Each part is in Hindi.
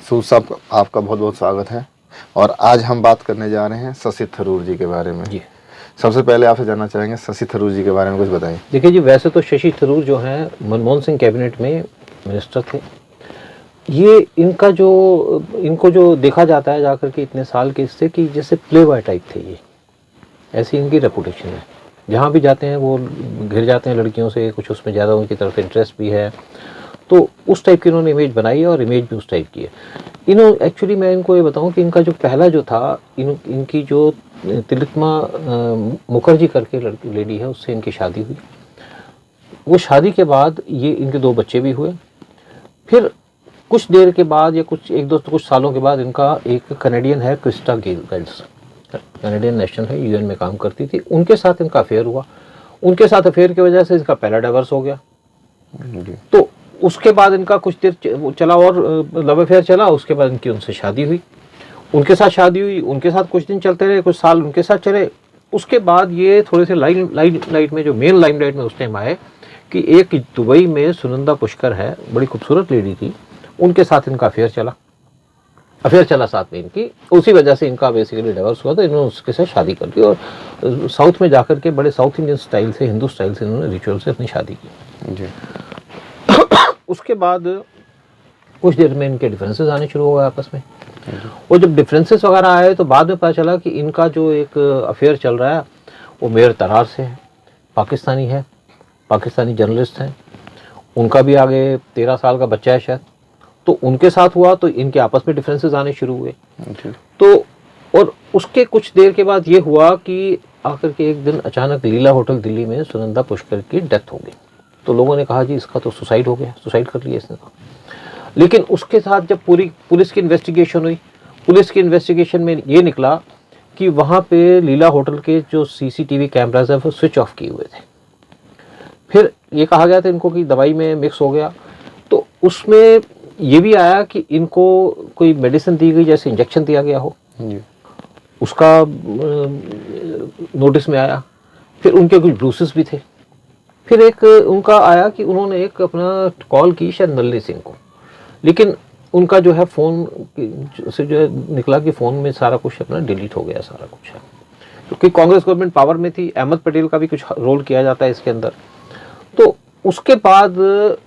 सूद साहब, आपका बहुत बहुत स्वागत है। और आज हम बात करने जा रहे हैं शशि थरूर जी के बारे में। जी, सबसे पहले आपसे जानना चाहेंगे, शशि थरूर जी के बारे में कुछ बताएं। देखिए जी, वैसे तो शशि थरूर जो हैं मनमोहन सिंह कैबिनेट में मिनिस्टर थे। ये इनको जो देखा जाता है जाकर के इतने साल के इससे कि जैसे प्ले बॉय टाइप थे ये, ऐसी इनकी रेपुटेशन है। जहाँ भी जाते हैं वो घिर जाते हैं लड़कियों से, कुछ उसमें ज़्यादा उनकी तरफ इंटरेस्ट भी है, तो उस टाइप की इन्होंने इमेज बनाई है और इमेज भी उस टाइप की है। एक्चुअली मैं इनको ये बताऊं कि इनका जो पहला जो था, इनकी जो तिलोत्तमा मुखर्जी करके लड़की लेडी है, उससे इनकी शादी हुई। वो शादी के बाद ये इनके 2 बच्चे भी हुए। फिर कुछ देर के बाद या कुछ सालों के बाद इनका एक कनेडियन है, क्रिस्टा वेल्स, कनेडियन नेशनल है, यूएन में काम करती थी, उनके साथ इनका अफेयर हुआ। उनके साथ अफेयर की वजह से इसका पहला डाइवर्स हो गया। तो उसके बाद इनका कुछ देर चला और लव अफेयर चला। उसके बाद इनकी उनसे शादी हुई, उनके साथ कुछ दिन चलते रहे, कुछ साल उनके साथ चले। उसके बाद ये थोड़े से लाइट में, जो मेन लाइमलाइट में उस टाइम आए कि एक दुबई में सुनंदा पुष्कर है, बड़ी खूबसूरत लेडी थी, उनके साथ इनका अफेयर चला साथ में इनकी। उसी वजह से इनका बेसिकली डिवोर्स हुआ, तो इन्होंने उसके साथ शादी कर दी और साउथ में जाकर के बड़े साउथ इंडियन स्टाइल से, हिंदू स्टाइल से इन्होंने रिचुअल से अपनी शादी की जी। उसके बाद कुछ देर में इनके डिफरेंसेस आने शुरू हो गए आपस में। और जब डिफरेंसेस वगैरह आए तो बाद में पता चला कि इनका जो एक अफेयर चल रहा है वो मेयर तरार से है, पाकिस्तानी जर्नलिस्ट हैं। उनका भी आगे 13 साल का बच्चा है शायद, तो उनके साथ हुआ, तो इनके आपस में डिफरेंसेस आने शुरू हुए। तो और उसके कुछ देर के बाद ये हुआ कि आकर के एक दिन अचानक लीला होटल दिल्ली में सुनंदा पुष्कर की डेथ हो गई। तो लोगों ने कहा जी इसका तो सुसाइड हो गया, सुसाइड कर लिया इसने तो। लेकिन उसके साथ जब पूरी पुलिस की इन्वेस्टिगेशन हुई, पुलिस की इन्वेस्टिगेशन में ये निकला कि वहाँ पे लीला होटल के जो सीसीटीवी कैमराज है वो स्विच ऑफ किए हुए थे। फिर ये कहा गया था इनको कि दवाई में मिक्स हो गया। तो उसमें ये भी आया कि इनको कोई मेडिसिन दी गई, जैसे इंजेक्शन दिया गया हो, उसका नोटिस में आया। फिर उनके कुछ ब्रूसेस भी थे। फिर एक उनका आया कि उन्होंने एक अपना कॉल की शायद नल्ली सिंह को, लेकिन उनका जो है फ़ोन से जो है निकला कि फ़ोन में सारा कुछ अपना डिलीट हो गया, सारा कुछ है, क्योंकि कांग्रेस गवर्नमेंट पावर में थी। अहमद पटेल का भी कुछ रोल किया जाता है इसके अंदर। तो उसके बाद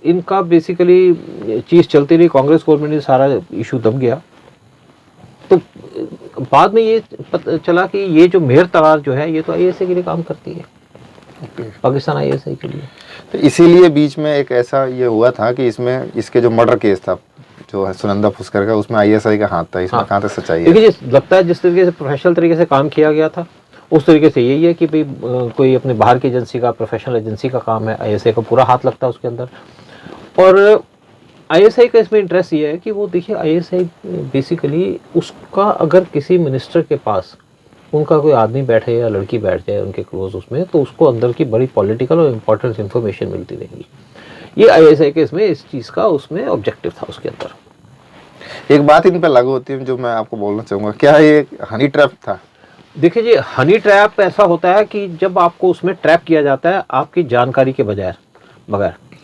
इनका बेसिकली चीज़ चलती रही, कांग्रेस गवर्नमेंट ने सारा इशू दब गया। तो बाद में ये पता चला कि ये जो मेयर तरार जो है ये तो आईएसआई के लिए काम करती है, पाकिस्तान आईएसआई के लिए। तो इसीलिए बीच में एक ऐसा ये हुआ था कि इसमें इसके जो मर्डर केस था जो है सुनंदा पुष्कर का, उसमें आईएसआई का हाथ था। इसमें कहाँ तक सच्चाई है? देखिए, लगता है जिस तरीके से प्रोफेशनल तरीके से काम किया गया था उस तरीके से यही है कि भाई कोई अपने बाहर की एजेंसी का, प्रोफेशनल एजेंसी का काम है, आईएसआई का पूरा हाथ लगता है उसके अंदर। और आईएसआई का इसमें इंटरेस्ट ये है कि वो देखिए, आईएसआई बेसिकली उसका अगर किसी मिनिस्टर के पास उनका कोई आदमी बैठे या लड़की बैठ जाए उनके क्लोज उसमें, तो उसको अंदर की बड़ी पॉलिटिकल और इम्पोर्टेंट इन्फॉर्मेशन मिलती रहेगी। ये आईएसआई के इसमें इस चीज़ का उसमें ऑब्जेक्टिव था उसके अंदर। एक बात इन पर लागू होती है जो मैं आपको बोलना चाहूँगा, क्या ये हनी ट्रैप था? देखिए जी, हनी ट्रैप ऐसा होता है कि जब आपको उसमें ट्रैप किया जाता है आपकी जानकारी के बगैर,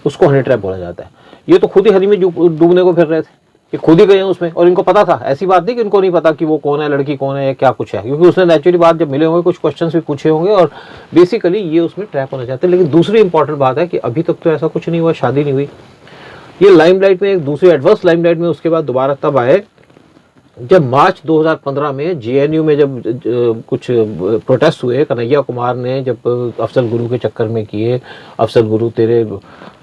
उसको हनी ट्रैप बोला जाता है। ये तो खुद ही हनी में डूबने को फिर रहे थे, ये खुद ही गए हैं उसमें, और इनको पता था। ऐसी बात नहीं कि इनको नहीं पता कि वो कौन है, लड़की कौन है या क्या कुछ है, क्योंकि उसने नेचुरली बात जब मिले होंगे कुछ क्वेश्चंस भी पूछे होंगे और बेसिकली ये उसमें ट्रैप होना चाहते हैं। लेकिन दूसरी इंपॉर्टेंट बात है कि अभी तक तो ऐसा कुछ नहीं हुआ, शादी नहीं हुई। ये लाइमलाइट में, एक दूसरी एडवर्स लाइमलाइट में उसके बाद दोबारा तब आए जब मार्च 2015 में जेएनयू में जब कुछ प्रोटेस्ट हुए। कन्हैया कुमार ने जब अफजल गुरु के चक्कर में किए, अफजल गुरु तेरे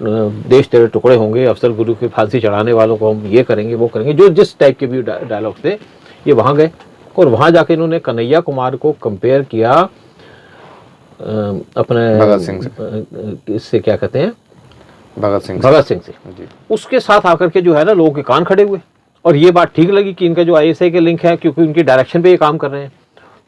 देश तेरे टुकड़े होंगे, अफजल गुरु की फांसी चढ़ाने वालों को हम ये करेंगे वो करेंगे, जो जिस टाइप के भी डायलॉग थे, ये वहाँ गए और वहाँ जाके इन्होंने कन्हैया कुमार को कंपेयर किया अपने भगत सिंह से। इससे क्या कहते हैं, भगत सिंह से। उसके साथ आकर के जो है ना लोगों के कान खड़े हुए और ये बात ठीक लगी कि इनका जो आईएसआई के लिंक है, क्योंकि उनकी डायरेक्शन पे ये काम कर रहे हैं।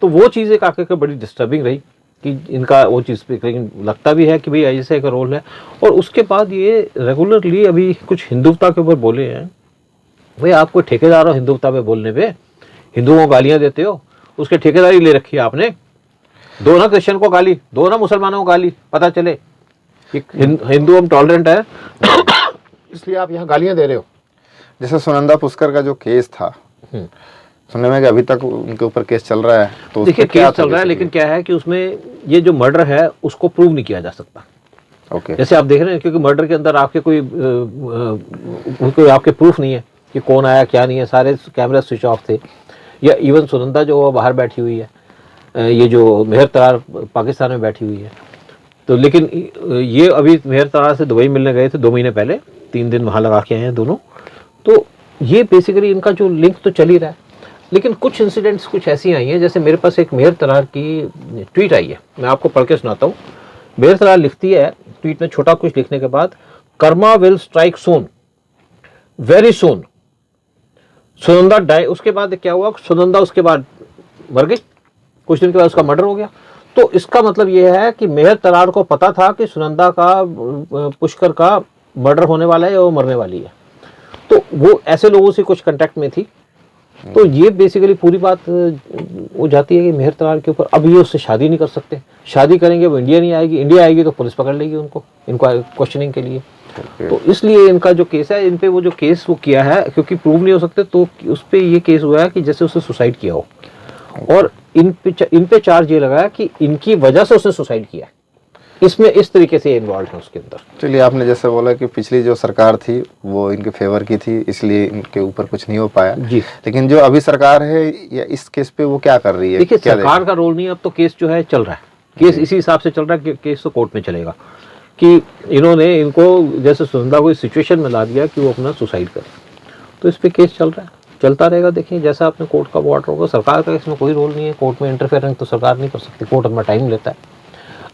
तो वो चीज़ एक आकर के बड़ी डिस्टर्बिंग रही कि इनका वो चीज़ पे, लेकिन लगता भी है कि भाई आईएसआई का रोल है। और उसके बाद ये रेगुलरली अभी कुछ हिंदुत्व के ऊपर बोले हैं। भाई आप कोई ठेकेदार हो हिंदुत्व पे बोलने पे, हिंदुओं को गालियाँ देते हो, उसके ठेकेदारी ले रखी है आपने। दो ना क्रिश्चियन को गाली, दो ना मुसलमानों को गाली, पता चले कि हिंदू हम टॉलरेंट है इसलिए आप यहाँ गालियाँ दे रहे हो। जैसे सुनंदा पुष्कर का जो केस था, सुनने में कि अभी तक उनके ऊपर केस चल रहा है, तो देखिए उसमें क्या केस चल रहा है, था लेकिन क्या है कि उसमें ये जो मर्डर है उसको प्रूव नहीं किया जा सकता। ओके, जैसे आप देख रहे हैं, क्योंकि मर्डर के अंदर आपके कोई आपके प्रूफ नहीं है कि कौन आया क्या नहीं है, सारे कैमरा स्विच ऑफ थे। या इवन सुनंदा जो बाहर बैठी हुई है, ये जो मेहर तरार पाकिस्तान में बैठी हुई है, तो लेकिन ये अभी मेहर तरार से दुबई मिलने गए थे 2 महीने पहले, 3 दिन वहाँ लगा के आए हैं दोनों। तो ये बेसिकली इनका जो लिंक तो चल ही रहा है, लेकिन कुछ इंसिडेंट्स कुछ ऐसी आई हैं। जैसे मेरे पास एक मेहर तरार की ट्वीट आई है, मैं आपको पढ़ के सुनाता हूँ। मेहर तरार लिखती है ट्वीट में छोटा कुछ लिखने के बाद, karma will strike soon, very soon, Sunanda die. उसके बाद क्या हुआ, सुनंदा उसके बाद मर गई, कुछ दिन के बाद उसका मर्डर हो गया। तो इसका मतलब यह है कि मेहर तरार को पता था कि सुनंदा का पुष्कर का मर्डर होने वाला है या वो मरने वाली है, तो वो ऐसे लोगों से कुछ कांटेक्ट में थी। तो ये बेसिकली पूरी बात हो जाती है कि मेहर तरार के ऊपर अब ये उससे शादी नहीं कर सकते, शादी करेंगे वो इंडिया नहीं आएगी, इंडिया आएगी तो पुलिस पकड़ लेगी उनको, इनको क्वेश्चनिंग के लिए। तो इसलिए इनका जो केस है, इन पे वो जो केस वो किया है, क्योंकि प्रूव नहीं हो सकते, तो उस पे ये केस हुआ है कि जैसे उसने सुसाइड किया हो, और इन पे चार्ज ये लगा कि इनकी वजह से उसने सुसाइड किया, इसमें इस तरीके से इन्वॉल्व है उसके अंदर। चलिए, आपने जैसे बोला कि पिछली जो सरकार थी वो इनके फेवर की थी, इसलिए इनके ऊपर कुछ नहीं हो पाया जी। लेकिन जो अभी सरकार है या इस केस पे वो क्या कर रही है? देखिए सरकार का रोल नहीं है, अब तो केस जो है चल रहा है, केस इसी हिसाब से चल रहा है कि केस तो कोर्ट में चलेगा, कि इन्होंने इनको जैसे सुनंदा को इस सिचुएशन में ला दिया कि वो अपना सुसाइड करे, तो इस पे केस चल रहा है, चलता रहेगा। देखिए जैसा आपने कोर्ट का ऑर्डर होगा, सरकार का इसमें कोई रोल नहीं है, कोर्ट में इंटरफेरेंस तो सरकार नहीं कर सकती, कोर्ट अपना टाइम लेता है।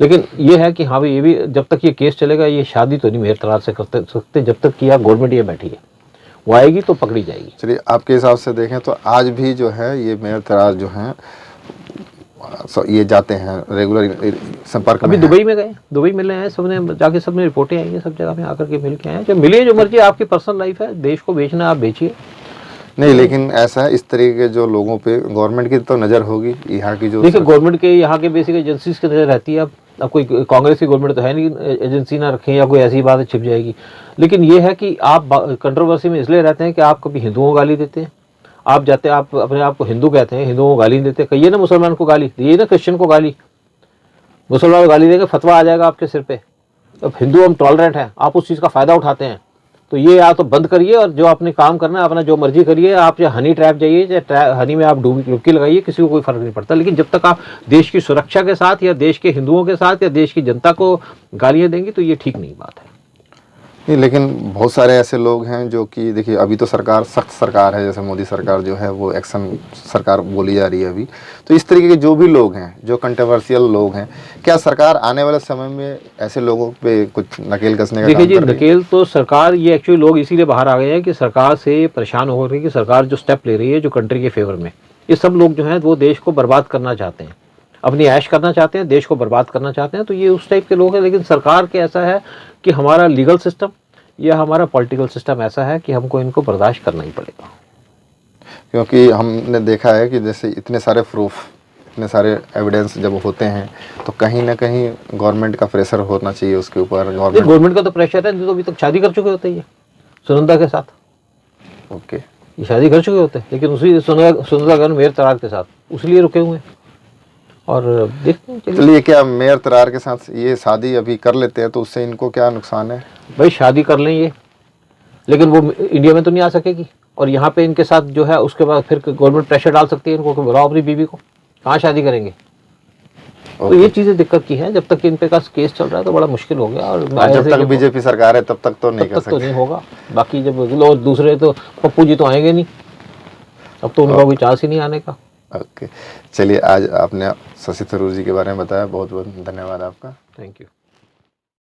लेकिन ये है कि हाँ भाई, ये भी जब तक ये केस चलेगा, ये शादी तो नहीं मेहर तरार से कर सकते जब तक कि यहाँ गवर्नमेंट ये बैठी है, वो आएगी तो पकड़ी जाएगी। चलिए, आपके हिसाब से देखें तो आज भी जो है ये मेहर तरार जो है ये जाते हैं रेगुलर संपर्क अभी में दुबई में गए, दुबई मिलने आए, सबने जाके सबने रिपोर्टें आई हैं, सब जगह में आकर के मिल के आए। जब मिलिए, जो मर्जी, आपकी पर्सनल लाइफ है, देश को बेचना आप बेचिए। नहीं, लेकिन ऐसा है, इस तरीके के जो लोगों पे गवर्नमेंट की तो नज़र होगी, यहाँ की जो देखिए गवर्नमेंट के यहाँ के बेसिक एजेंसीज की नज़र रहती है। अब कोई कांग्रेस की गवर्नमेंट तो है नहीं, एजेंसी ना रखें या कोई ऐसी बात छिप जाएगी। लेकिन ये है कि आप कंट्रोवर्सी में इसलिए रहते हैं कि आप कभी हिंदुओं को गाली देते हैं, आप जाते हैं, आप अपने आप को हिंदू कहते हैं, हिंदुओं को गाली नहीं देते, कहिए ना मुसलमान को गाली, दिए ना क्रिश्चियन को गाली, मुसलमान को गाली देंगे फतवा आ जाएगा आपके सिर पे। अब हिंदू हम टॉलरेंट हैं, आप उस चीज़ का फ़ायदा उठाते हैं, तो ये या तो बंद करिए और जो आपने काम करना है अपना जो मर्जी करिए। आप चाहे हनी ट्रैप जाइए, चाहे हनी में आप डुबकी लगाइए, किसी को कोई फर्क नहीं पड़ता। लेकिन जब तक आप देश की सुरक्षा के साथ या देश के हिंदुओं के साथ या देश की जनता को गालियाँ देंगे तो ये ठीक नहीं बात है। नहीं, लेकिन बहुत सारे ऐसे लोग हैं जो कि देखिए, अभी तो सरकार सख्त सरकार है, जैसे मोदी सरकार जो है वो एक्शन सरकार बोली जा रही है अभी, तो इस तरीके के जो भी लोग हैं, जो कंट्रोवर्शियल लोग हैं, क्या सरकार आने वाले समय में ऐसे लोगों पे कुछ नकेल कसने का देखिए जी, काम कर रही है? नकेल तो सरकार, ये एक्चुअली लोग इसीलिए बाहर आ गए हैं कि सरकार से परेशान हो रही है कि सरकार जो स्टेप ले रही है जो कंट्री के फेवर में, ये सब लोग जो हैं वो देश को बर्बाद करना चाहते हैं, अपनी ऐश करना चाहते हैं, देश को बर्बाद करना चाहते हैं, तो ये उस टाइप के लोग हैं। लेकिन सरकार के ऐसा है कि हमारा लीगल सिस्टम या हमारा पॉलिटिकल सिस्टम ऐसा है कि हमको इनको बर्दाश्त करना ही पड़ेगा। क्योंकि हमने देखा है कि जैसे इतने सारे प्रूफ, इतने सारे एविडेंस जब होते हैं तो कहीं ना कहीं गवर्नमेंट का प्रेशर होना चाहिए उसके ऊपर। गवर्नमेंट का तो प्रेशर है, तो अभी तक शादी कर चुके होते हैं ये सुनंदा के साथ। ओके, ये शादी कर चुके होते हैं, लेकिन उसी सुनंदा का मेहर तरार के साथ उसलिए रुके हुए हैं। और देखते हैं, चलिए, क्या मेहर तरार के साथ ये शादी अभी कर लेते हैं तो उससे इनको क्या नुकसान है? भाई शादी कर लें ये, लेकिन वो इंडिया में तो नहीं आ सकेगी, और यहाँ पे इनके साथ जो है उसके बाद फिर गवर्नमेंट प्रेशर डाल सकती है इनको कि बुलाओ अपनी बीवी को, कहाँ शादी करेंगे। तो ये चीज़ें दिक्कत की है। जब तक इनके पास केस चल रहा है तो बड़ा मुश्किल हो गया। और जब तक बीजेपी सरकार है तब तक तो नहीं कर सकते, तो नहीं होगा। बाकी जब लोग दूसरे, तो पप्पू जी तो आएंगे नहीं, अब तो उनका कोई चांस ही नहीं आने का। ओके, चलिए, आज आपने शशि थरूर जी के बारे में बताया, बहुत बहुत धन्यवाद आपका। Thank you.